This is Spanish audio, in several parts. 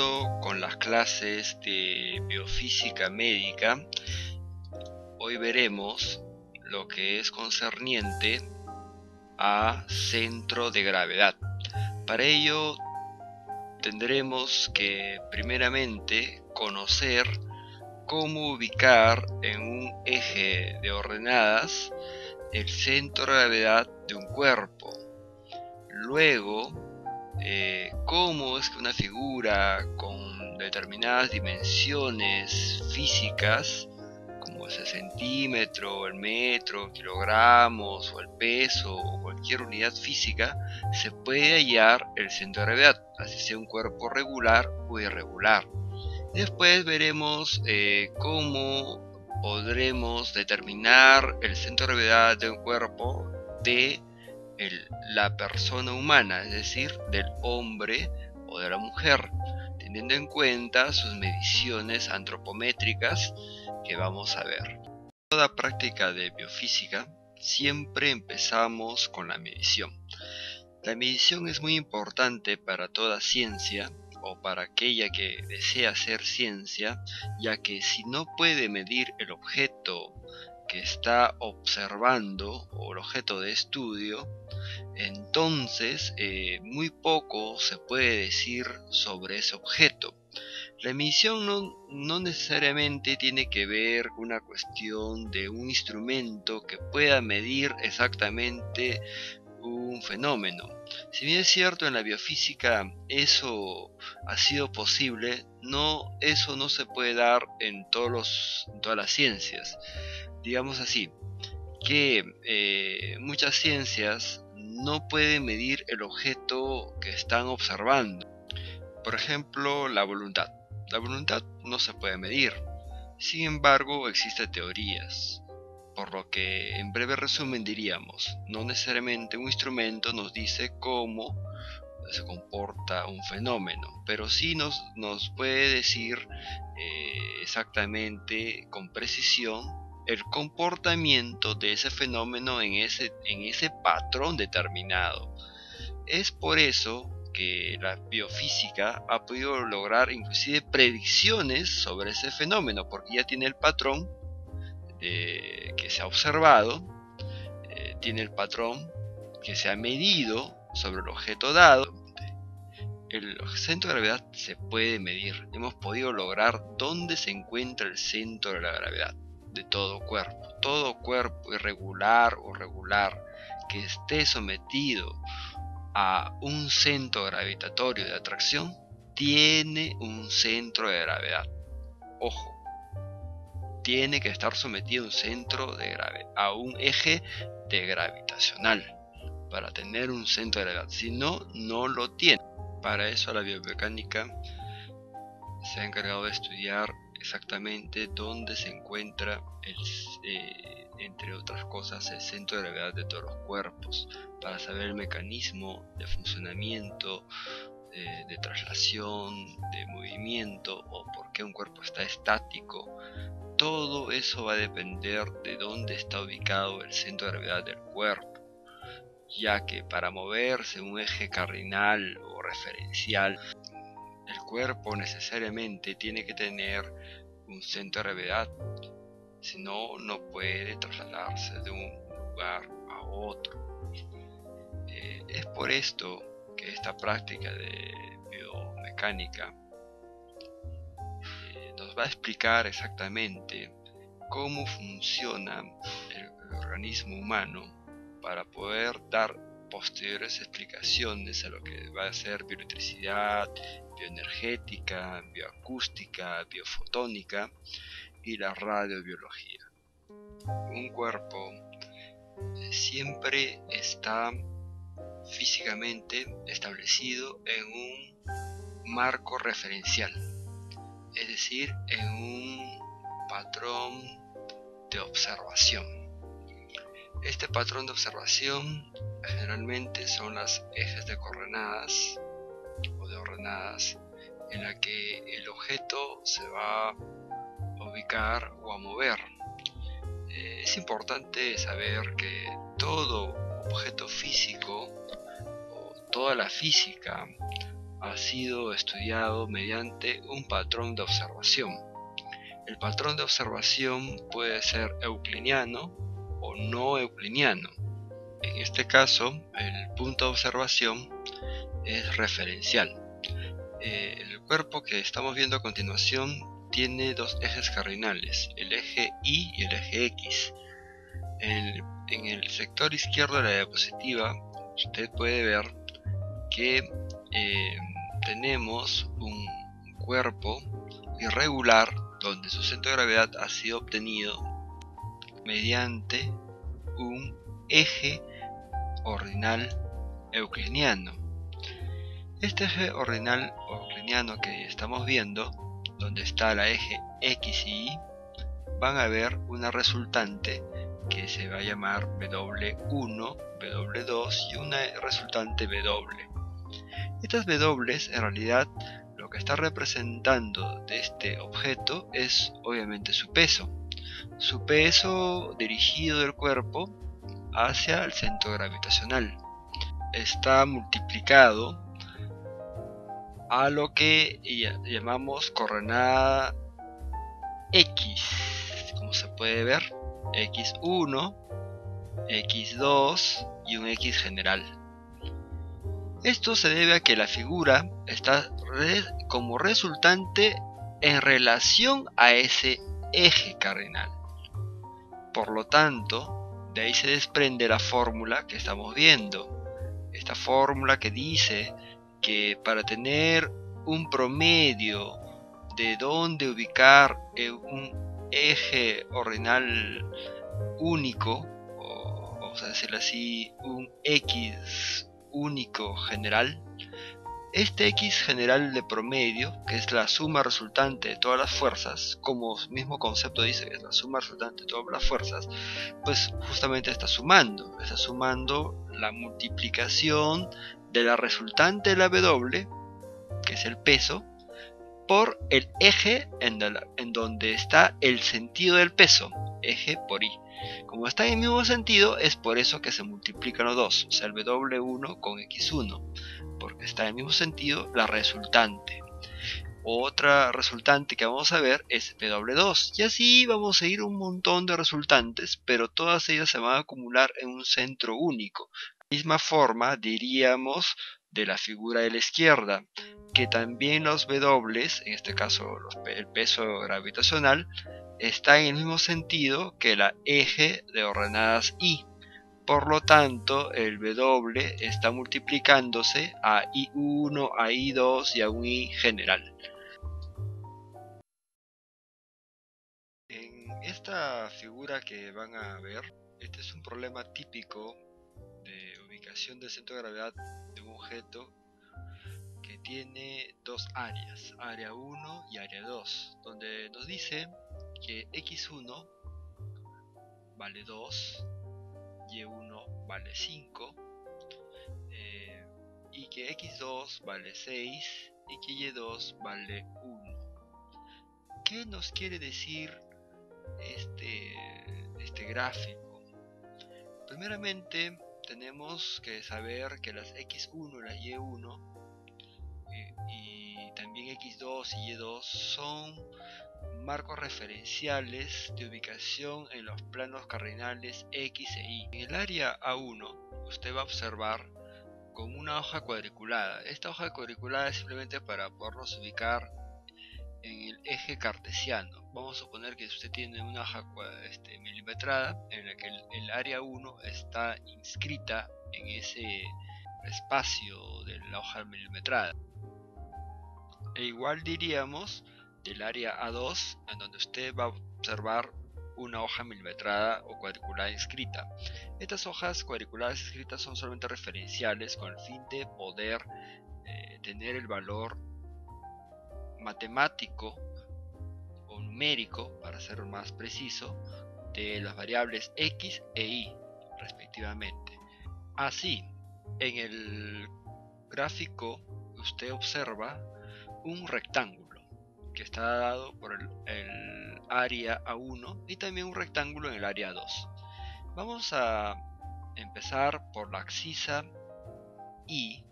Continuando con las clases de biofísica médica, hoy veremos lo que es concerniente a centro de gravedad. Para ello tendremos que primeramente conocer cómo ubicar en un eje de ordenadas el centro de gravedad de un cuerpo. Luego, cómo es que una figura con determinadas dimensiones físicas, como es el centímetro, el metro, kilogramos o el peso o cualquier unidad física, se puede hallar el centro de gravedad, así sea un cuerpo regular o irregular. Después veremos cómo podremos determinar el centro de gravedad de un cuerpo de la persona humana, es decir, del hombre o de la mujer, teniendo en cuenta sus mediciones antropométricas que vamos a ver. En toda práctica de biofísica siempre empezamos con la medición. La medición es muy importante para toda ciencia o para aquella que desea hacer ciencia, ya que si no puede medir el objeto que está observando o el objeto de estudio, entonces muy poco se puede decir sobre ese objeto. La medición no necesariamente tiene que ver con una cuestión de un instrumento que pueda medir exactamente un fenómeno. Si bien es cierto, en la biofísica eso ha sido posible, eso no se puede dar en todas las ciencias. Digamos así, que muchas ciencias no pueden medir el objeto que están observando. Por ejemplo, la voluntad. La voluntad no se puede medir. Sin embargo, existen teorías. Por lo que, en breve resumen, diríamos, no necesariamente un instrumento nos dice cómo se comporta un fenómeno, pero sí nos puede decir exactamente, con precisión, el comportamiento de ese fenómeno en ese patrón determinado. Es por eso que la biofísica ha podido lograr inclusive predicciones sobre ese fenómeno, porque ya tiene el patrón que se ha observado, tiene el patrón que se ha medido sobre el objeto dado. El centro de gravedad se puede medir. Hemos podido lograr dónde se encuentra el centro de la gravedad de todo cuerpo. Todo cuerpo irregular o regular que esté sometido a un centro gravitatorio de atracción tiene un centro de gravedad. Ojo, tiene que estar sometido a un eje de gravitacional para tener un centro de gravedad. Si no, no lo tiene. Para eso la biomecánica se ha encargado de estudiar exactamente dónde se encuentra, entre otras cosas, el centro de gravedad de todos los cuerpos, para saber el mecanismo de funcionamiento, de traslación, de movimiento, o por qué un cuerpo está estático. Todo eso va a depender de dónde está ubicado el centro de gravedad del cuerpo, ya que para moverse en un eje cardinal o referencial, el cuerpo necesariamente tiene que tener un centro de gravedad, si no, no puede trasladarse de un lugar a otro. Es por esto que esta práctica de biomecánica nos va a explicar exactamente cómo funciona el organismo humano para poder dar posteriores explicaciones a lo que va a ser bioelectricidad, bioenergética, bioacústica, biofotónica y la radiobiología. Un cuerpo siempre está físicamente establecido en un marco referencial, es decir, en un patrón de observación. Este patrón de observación generalmente son las ejes de coordenadas o de ordenadas, en la que el objeto se va a ubicar o a mover. Es importante saber que todo objeto físico o toda la física ha sido estudiado mediante un patrón de observación. El patrón de observación puede ser euclidiano o no euclidiano. En este caso, el punto de observación es referencial. El cuerpo que estamos viendo a continuación tiene dos ejes cardinales, el eje Y y el eje X. En el sector izquierdo de la diapositiva, usted puede ver que tenemos un cuerpo irregular donde su centro de gravedad ha sido obtenido mediante un eje ordinal euclidiano. Este eje ordinal euclidiano que estamos viendo, donde está la eje X y Y, van a ver una resultante que se va a llamar W1, W2 y una resultante W. Estas W en realidad lo que está representando de este objeto es obviamente su peso dirigido del cuerpo hacia el centro gravitacional. Está multiplicado a lo que llamamos coordenada X, como se puede ver, X1, X2 y un X general. Esto se debe a que la figura está como resultante en relación a ese eje cardinal. Por lo tanto, de ahí se desprende la fórmula que estamos viendo. Esta fórmula que dice que para tener un promedio de dónde ubicar un eje ordinal único, o vamos a decirlo así, un X único general, este X general de promedio, que es la suma resultante de todas las fuerzas, como el mismo concepto dice que es la suma resultante de todas las fuerzas, pues justamente está sumando la multiplicación de la resultante de la W, que es el peso, por el eje en donde está el sentido del peso, eje por Y. Como está en el mismo sentido, es por eso que se multiplican los dos, o sea, el W1 con X1, porque está en el mismo sentido la resultante. Otra resultante que vamos a ver es W2, y así vamos a ir un montón de resultantes, pero todas ellas se van a acumular en un centro único. De la misma forma diríamos de la figura de la izquierda, que también los W, en este caso el peso gravitacional, está en el mismo sentido que la eje de ordenadas Y. Por lo tanto, el W está multiplicándose a I1, a I2 y a un I general. En esta figura que van a ver, este es un problema típico de ubicación del centro de gravedad de un objeto que tiene dos áreas, área 1 y área 2, donde nos dice que X1 vale 2, Y1 vale 5, y que X2 vale 6 y que Y2 vale 1. ¿Qué nos quiere decir este gráfico? Primeramente tenemos que saber que las X1 y las Y1 y también X2 y Y2 son marcos referenciales de ubicación en los planos cardinales X e Y. En el área A1 usted va a observar con una hoja cuadriculada. Esta hoja cuadriculada es simplemente para podernos ubicar en el eje cartesiano. Vamos a suponer que usted tiene una hoja milimetrada en la que el área 1 está inscrita en ese espacio de la hoja milimetrada. E igual diríamos del área A2, en donde usted va a observar una hoja milimetrada o cuadriculada inscrita. Estas hojas cuadriculadas inscritas son solamente referenciales con el fin de poder tener el valor matemático o numérico, para ser más preciso, de las variables X e Y respectivamente. Así, en el gráfico usted observa un rectángulo que está dado por el área A1 y también un rectángulo en el área 2. Vamos a empezar por la abscisa Y.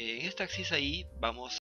En esta axis ahí vamos